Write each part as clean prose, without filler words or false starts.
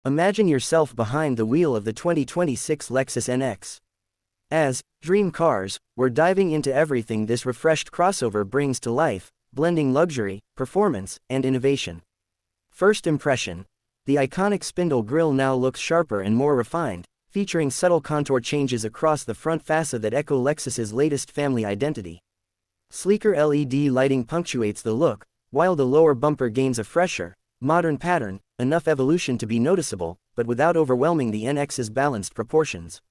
Imagine yourself behind the wheel of the 2026 Lexus NX. As dream cars, we're diving into everything this refreshed crossover brings to life, blending luxury, performance, and innovation. First impression. The iconic spindle grille now looks sharper and more refined, featuring subtle contour changes across the front fascia that echo Lexus's latest family identity. Sleeker LED lighting punctuates the look, while the lower bumper gains a fresher, modern pattern, enough evolution to be noticeable, but without overwhelming the NX's balanced proportions.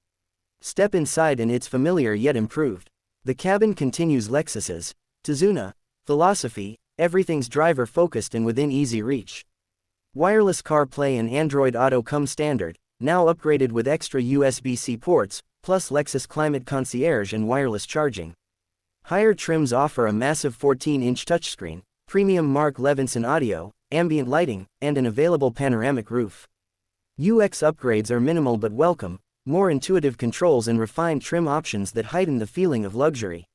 Step inside and it's familiar yet improved. The cabin continues Lexus's Tizuna philosophy, everything's driver-focused and within easy reach. Wireless CarPlay and Android Auto come standard, now upgraded with extra USB-C ports, plus Lexus Climate Concierge and wireless charging. Higher trims offer a massive 14-inch touchscreen, premium Mark Levinson audio, ambient lighting, and an available panoramic roof. UX upgrades are minimal but welcome, more intuitive controls and refined trim options that heighten the feeling of luxury.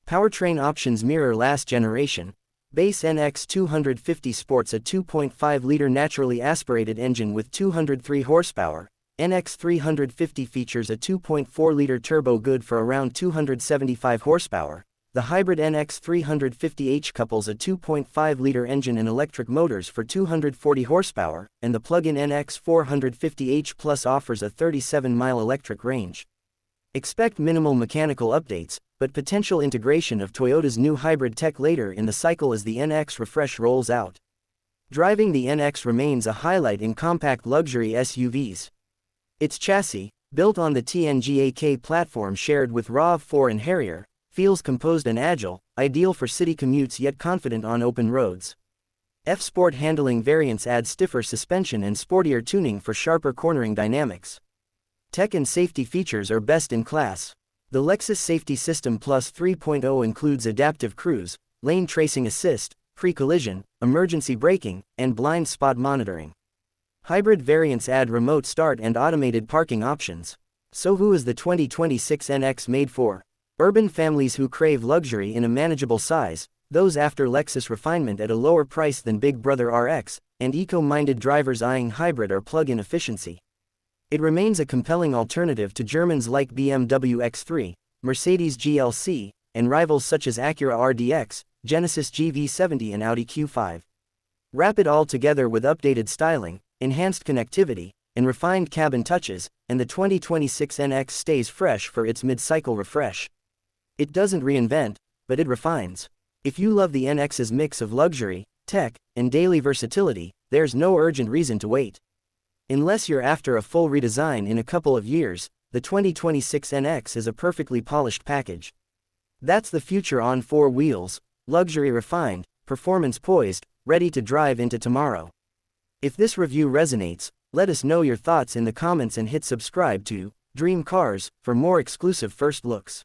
Powertrain options mirror last generation. Base NX 250 sports a 2.5-liter naturally aspirated engine with 203 horsepower. NX 350 features a 2.4-liter turbo good for around 275 horsepower. The hybrid NX 350h couples a 2.5-liter engine and electric motors for 240 horsepower, and the plug-in NX 450h Plus offers a 37-mile electric range. Expect minimal mechanical updates, but potential integration of Toyota's new hybrid tech later in the cycle as the NX refresh rolls out. Driving the NX remains a highlight in compact luxury SUVs. Its chassis, built on the TNGA-K platform shared with RAV4 and Harrier, feels composed and agile, ideal for city commutes yet confident on open roads. F-Sport handling variants add stiffer suspension and sportier tuning for sharper cornering dynamics. Tech and safety features are best in class. The Lexus Safety System Plus 3.0 includes adaptive cruise, lane tracing assist, pre-collision, emergency braking, and blind spot monitoring. Hybrid variants add remote start and automated parking options. So who is the 2026 NX made for? Urban families who crave luxury in a manageable size, those after Lexus refinement at a lower price than Big Brother RX, and eco-minded drivers eyeing hybrid or plug-in efficiency. It remains a compelling alternative to Germans like BMW X3, Mercedes GLC, and rivals such as Acura RDX, Genesis GV70 and Audi Q5. Wrap it all together with updated styling, enhanced connectivity, and refined cabin touches, and the 2026 NX stays fresh for its mid-cycle refresh. It doesn't reinvent, but it refines. If you love the NX's mix of luxury, tech, and daily versatility, there's no urgent reason to wait. Unless you're after a full redesign in a couple of years, the 2026 NX is a perfectly polished package. That's the future on four wheels, luxury refined, performance poised, ready to drive into tomorrow. If this review resonates, let us know your thoughts in the comments and hit subscribe to Dream Cars for more exclusive first looks.